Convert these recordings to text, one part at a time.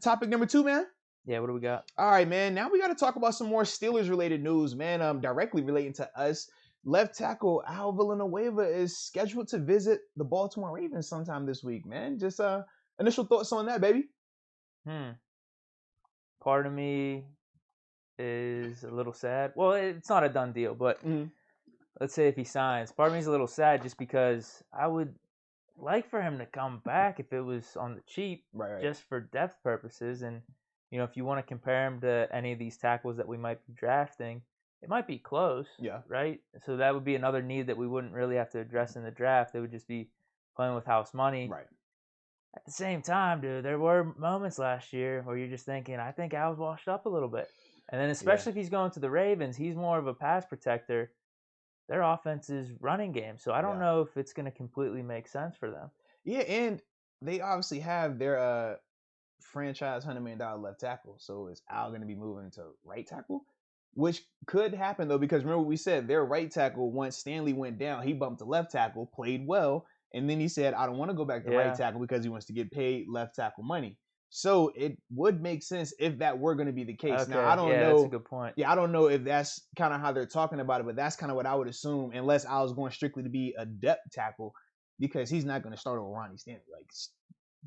Topic number 2, man. Yeah, what do we got? All right, man. Now we got to talk about some more Steelers-related news, man. Directly relating to us. Left tackle Al Villanueva is scheduled to visit the Baltimore Ravens sometime this week, man. Just initial thoughts on that, baby. Part of me is a little sad. Well, it's not a done deal, but let's say if he signs, part of me is a little sad just because I would like for him to come back if it was on the cheap, Right. just for depth purposes. And, if you want to compare him to any of these tackles that we might be drafting, it might be close, Yeah. right? So that would be another need that we wouldn't really have to address in the draft. It would just be playing with house money. Right. At the same time, dude, there were moments last year where you're just thinking, I think Al's washed up a little bit. And then especially if he's going to the Ravens, he's more of a pass protector. Their offense is running game. So I don't know if it's going to completely make sense for them. Yeah, and they obviously have their franchise $100 million left tackle. So is Al going to be moving to right tackle? Which could happen, though, because remember what we said, their right tackle, once Stanley went down, he bumped to left tackle, played well, and then he said, I don't want to go back to right tackle because he wants to get paid left tackle money. So it would make sense if that were going to be the case. Okay. Now, I don't know. That's a good point. Yeah, I don't know if that's kind of how they're talking about it, but that's kind of what I would assume, unless I was going strictly to be a depth tackle, because he's not going to start over Ronnie Stanley. Like, it's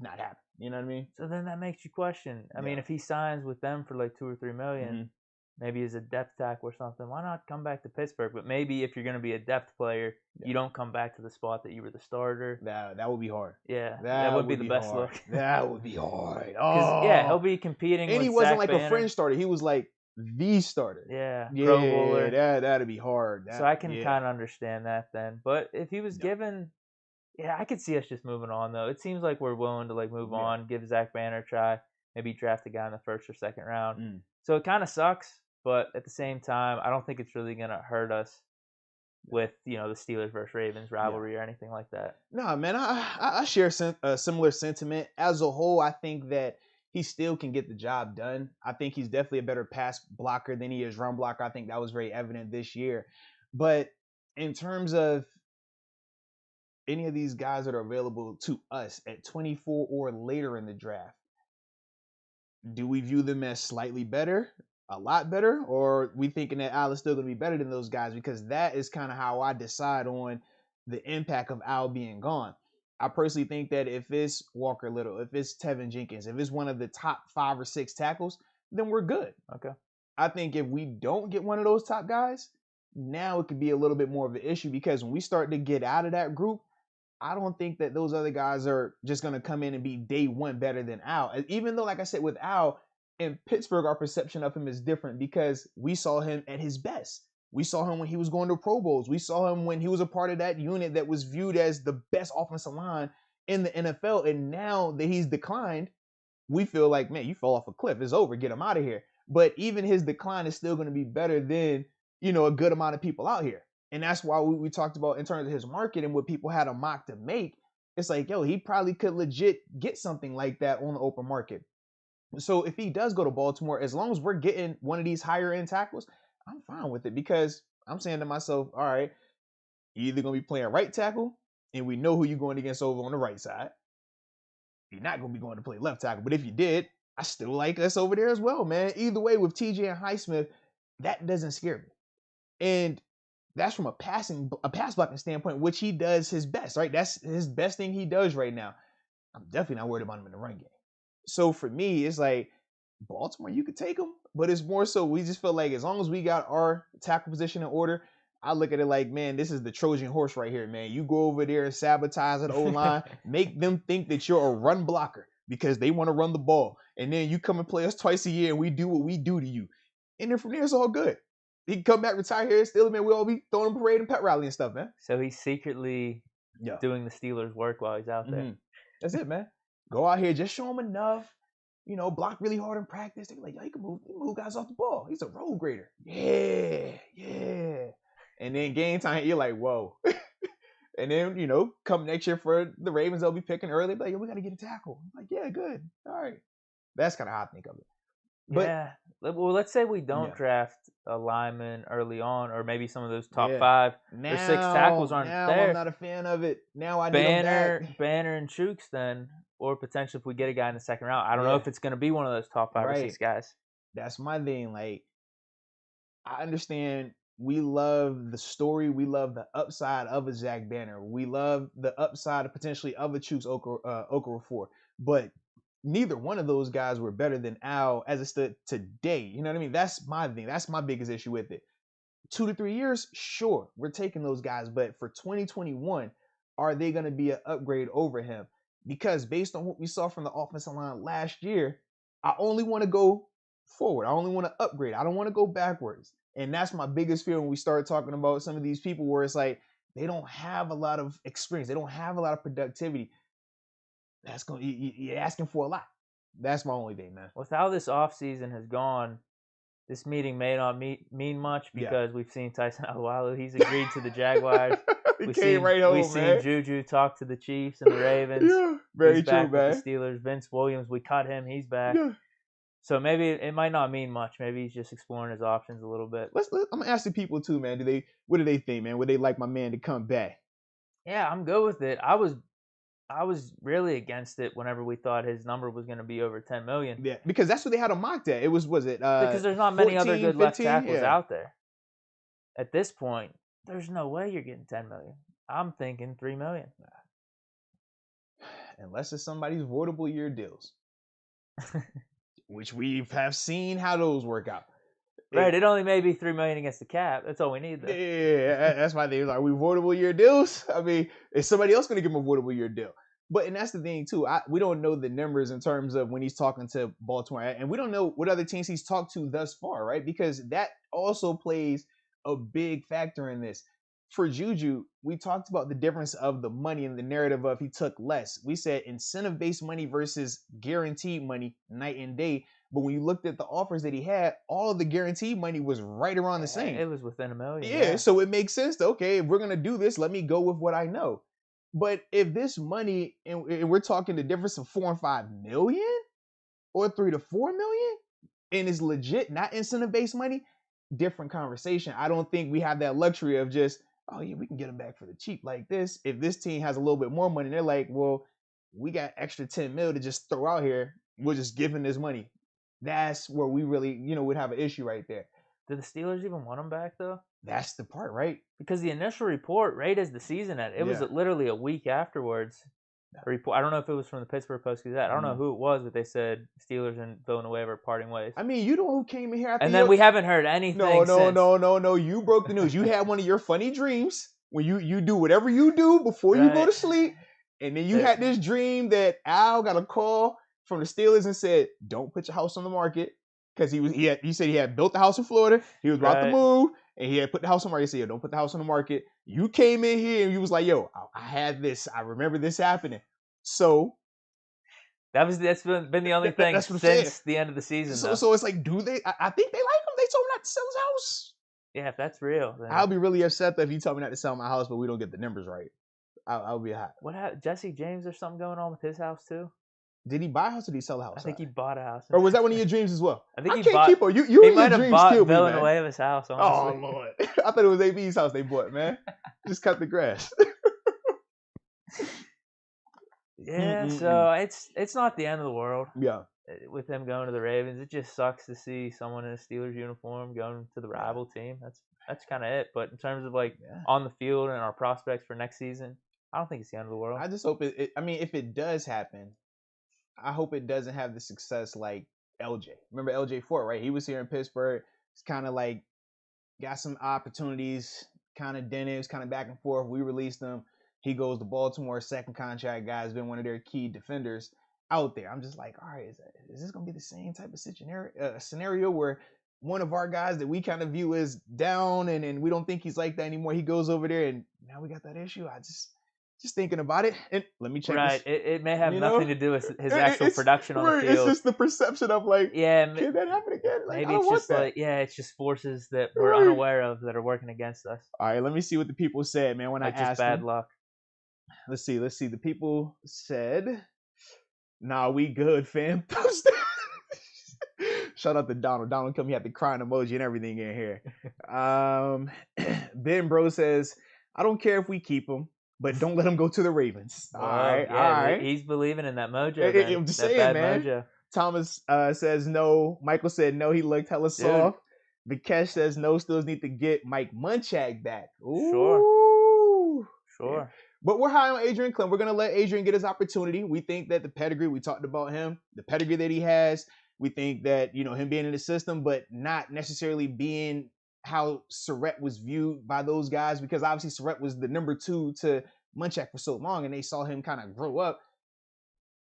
not happening. You know what I mean? So then that makes you question. I mean, if he signs with them for like $2 or $3 million, maybe as a depth tackle or something, why not come back to Pittsburgh? But maybe if you're going to be a depth player, you don't come back to the spot that you were the starter. That would be hard. Yeah, that would be the best look. That would be hard. Yeah, he'll be competing. And with he wasn't Zach like Banner. a fringe starter. He was like the starter. Yeah, Pro Bowler. That'd be hard. So I can kind of understand that then. But if he was given, I could see us just moving on though. It seems like we're willing to like move on, give Zach Banner a try, maybe draft a guy in the first or second round. So it kind of sucks, but at the same time, I don't think it's really gonna hurt us with the Steelers versus Ravens rivalry or anything like that. No, man, I share a similar sentiment. As a whole, I think that he still can get the job done. I think he's definitely a better pass blocker than he is run blocker. I think that was very evident this year. But in terms of any of these guys that are available to us at 24 or later in the draft, do we view them as slightly better, a lot better, or we thinking that Al is still going to be better than those guys? Because that is kind of how I decide on the impact of Al being gone. I personally think that if it's Walker Little, if it's Tevin Jenkins, if it's one of the top 5 or 6 tackles, then we're good. Okay. I think if we don't get one of those top guys, now it could be a little bit more of an issue, because when we start to get out of that group, I don't think that those other guys are just going to come in and be day one better than Al. Even though, like I said, with Al, in Pittsburgh, our perception of him is different because we saw him at his best. We saw him when he was going to Pro Bowls. We saw him when he was a part of that unit that was viewed as the best offensive line in the NFL. And now that he's declined, we feel like, man, you fell off a cliff. It's over. Get him out of here. But even his decline is still going to be better than, a good amount of people out here. And that's why we talked about in terms of his market and what people had a mock to make. It's like, he probably could legit get something like that on the open market. So if he does go to Baltimore, as long as we're getting one of these higher end tackles, I'm fine with it, because I'm saying to myself, all right, you're either going to be playing right tackle, and we know who you're going against over on the right side. You're not going to be going to play left tackle. But if you did, I still like us over there as well, man. Either way, with TJ and Highsmith, that doesn't scare me. And that's from a pass blocking standpoint, which he does his best, right? That's his best thing he does right now. I'm definitely not worried about him in the run game. So for me, it's like, Baltimore, you could take him, but it's more so we just feel like as long as we got our tackle position in order, I look at it like, man, this is the Trojan horse right here, man. You go over there and sabotage that O-line, make them think that you're a run blocker because they want to run the ball. And then you come and play us twice a year and we do what we do to you. And then from there, it's all good. He can come back, retire here, still, man. We all be throwing him parade and pet rally and stuff, man. So he's secretly doing the Steelers' work while he's out there. That's it, man. Go out here, just show him enough. Block really hard in practice. They're like, he can move guys off the ball. He's a road grader. Yeah. And then game time, you're like, whoa. And then, come next year for the Ravens, they'll be picking early. Like, we got to get a tackle. I'm like, yeah, good. All right. That's kind of how I think of it. But, well, let's say we don't draft a lineman early on, or maybe some of those top 5 or 6 tackles aren't there. I'm not a fan of it. Now I need Banner and Chooks then. or potentially if we get a guy in the second round. I don't know if it's going to be one of those top 5 or 6 guys. That's my thing. Like, I understand we love the story. We love the upside of a Zach Banner. We love the upside of potentially of a Chooks Okafor. But neither one of those guys were better than Al as it stood today. You know what I mean? That's my thing. That's my biggest issue with it. 2 to 3 years, sure, we're taking those guys. But for 2021, are they going to be an upgrade over him? Because based on what we saw from the offensive line last year, I only want to go forward. I only want to upgrade. I don't want to go backwards. And that's my biggest fear when we start talking about some of these people where it's like they don't have a lot of experience. They don't have a lot of productivity. That's going you're asking for a lot. That's my only thing, man. With how this offseason has gone, this meeting may not mean much because we've seen Tyson Alualu. He's agreed to the Jaguars. We've seen Juju talk to the Chiefs and the Ravens. Yeah, very he's true, back man. with the Steelers. Vince Williams, we cut him. He's back. Yeah. So maybe it might not mean much. Maybe he's just exploring his options a little bit. I'm gonna ask the people too, man. What do they think, man? Would they like my man to come back? Yeah, I'm good with it. I was really against it whenever we thought his number was going to be over 10 million. Yeah, because that's what they had him mocked at. It was it? Because there's not many 14, other good 15? left tackles out there. At this point, there's no way you're getting 10 million. I'm thinking 3 million. Unless it's somebody's voidable year deals. Which we have seen how those work out. Right, it only may be 3 million against the cap. That's all we need, though. Yeah, that's my thing. Like, we voidable year deals? I mean, is somebody else going to give him a voidable year deal? And that's the thing, too. We don't know the numbers in terms of when he's talking to Baltimore. And we don't know what other teams he's talked to thus far, right? Because that also plays a big factor in this. For Juju, we talked about the difference of the money and the narrative of he took less. We said incentive-based money versus guaranteed money, night and day. But when you looked at the offers that he had, all of the guaranteed money was right around the same. It was within $1 million. Yeah, so it makes sense to, okay, if we're going to do this, let me go with what I know. But if this money, and we're talking the difference of 4 and 5 million or 3 to 4 million, and it's legit, not incentive-based money, different conversation. I don't think we have that luxury of just, oh yeah, we can get him back for the cheap like this. If this team has a little bit more money, they're like, well, we got extra 10 mil to just throw out here. We'll just give him this money. That's where we really, would have an issue right there. Do the Steelers even want him back, though? That's the part, right? Because the initial report, right as the season ended, it was literally a week afterwards. A report. I don't know if it was from the Pittsburgh Post-Gazette. I don't know who it was, but they said Steelers and Villanueva are parting ways. I mean, you know who came in here after and then we haven't heard anything since. No. You broke the news. You had one of your funny dreams when you do whatever you do before you go to sleep. And then you had this dream that Al got a call from the Steelers and said, don't put your house on the market. Because he said he had built the house in Florida. He was about to move. And he had put the house on the market. He said, yo, don't put the house on the market. You came in here and you was like, yo, I had this. I remember this happening. So that's been the only thing since the end of the season. So it's like, do they? I think they like him. They told him not to sell his house. Yeah, if that's real, then I'll be really upset if you tell me not to sell my house, but we don't get the numbers right. I'll be hot. What happened? Jesse James or something going on with his house too? Did he buy a house or did he sell a house? I think he bought a house. Or was that one of your dreams as well? I think he can't keep on. You he and might your have dreams bought kill me, Villanueva's house. Honestly. Oh Lord! I thought it was AB's house they bought, man. Just cut the grass. Yeah, so it's not the end of the world. Yeah. With him going to the Ravens, it just sucks to see someone in a Steelers uniform going to the rival team. That's kind of it. But in terms of on the field and our prospects for next season, I don't think it's the end of the world. I just hope I mean, if it does happen, I hope it doesn't have the success like LJ. Remember LJ Fort, right? He was here in Pittsburgh. It's kind of like got some opportunities, kind of dented, it was kind of back and forth. We released him. He goes to Baltimore, second contract guy, has been one of their key defenders out there. I'm just like, all right, is this going to be the same type of scenario where one of our guys that we kind of view as down and we don't think he's like that anymore, he goes over there and now we got that issue? I just thinking about it. And let me check this. It may have nothing to do with his actual production on the field. It's just the perception of can that happen again? Maybe it's just it's just forces that we're unaware of that are working against us. All right, let me see what the people said, man, when I asked just bad luck. Let's see. The people said, nah, we good, fam. Shout out to Donald. Donald come, he had the crying emoji and everything in here. Ben Bro says, I don't care if we keep him, but don't let him go to the Ravens. All right, yeah, all right. He's believing in that mojo. I'm just that saying, bad man. mojo. Thomas says no. Michael said no. He looked hella soft. Vikesh says no. Steelers need to get Mike Munchak back. Ooh. Sure. Yeah. But we're high on Adrian Clem. We're going to let Adrian get his opportunity. We think that the pedigree, we talked about him, the pedigree that he has, we think that, him being in the system, but not necessarily being how Surratt was viewed by those guys, because obviously Surratt was the number 2 to Munchak for so long, and they saw him kind of grow up.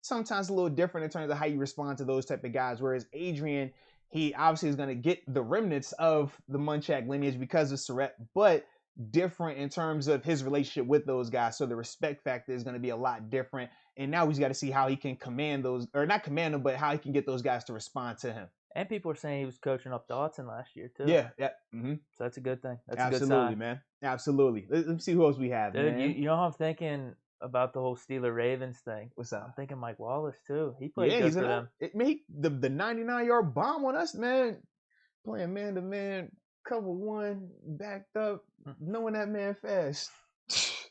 Sometimes a little different in terms of how you respond to those type of guys, whereas Adrian, he obviously is going to get the remnants of the Munchak lineage because of Surratt, but different in terms of his relationship with those guys. So the respect factor is going to be a lot different. And now he's got to see how he can command those, or not command them, but how he can get those guys to respond to him. And people are saying he was coaching up Dotson last year too. Yeah. Mm-hmm. So that's a good thing. That's absolutely, a good sign. Man. Absolutely. Let's see who else we have, dude, man. You know how I'm thinking about the whole Steeler Ravens thing? What's up? I'm thinking Mike Wallace too. He played good for them. It made the 99-yard bomb on us, man. Playing man-to-man, cover one, backed up, knowing that man fast.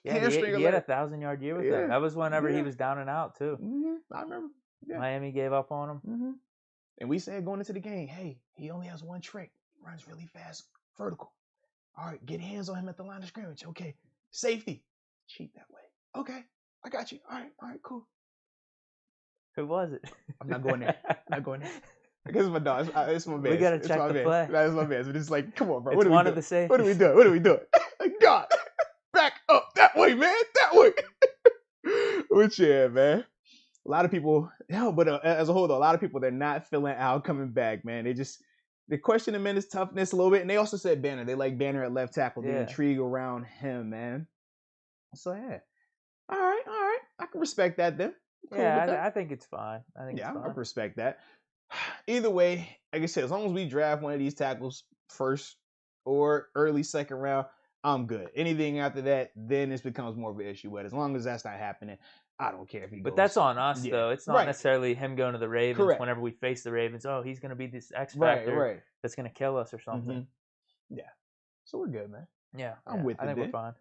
Yeah, he had a 1,000-yard year with them. That was whenever he was down and out too. Mm-hmm. I remember. Yeah. Miami gave up on him. Mm-hmm. And we said going into the game, hey, he only has one trick. Runs really fast, vertical. All right, get hands on him at the line of scrimmage. Okay, safety. Cheat that way. Okay, I got you. All right, cool. Who was it? I'm not going there. Because it's my dog. It's my man. We gotta check the play. That's my man. But it's like, come on, bro. It's one of the safeties. What are we doing? What are we doing? God, back up that way, man. That way. Which, yeah, man. A lot of people, but as a whole, though, a lot of people, they're not feeling Al coming back, man. They question him in his toughness a little bit. And they also said Banner. They like Banner at left tackle. The intrigue around him, man. So, yeah. All right. I can respect that then. Cool, yeah, I think it's fine. I can respect that. Either way, like I said, as long as we draft one of these tackles first or early second round, I'm good. Anything after that, then this becomes more of an issue. But as long as that's not happening, I don't care if he goes. But that's on us, though. It's not necessarily him going to the Ravens. Correct. Whenever we face the Ravens, he's going to be this X factor that's going to kill us or something. Mm-hmm. Yeah. So we're good, man. Yeah. I'm with it. I think we're fine.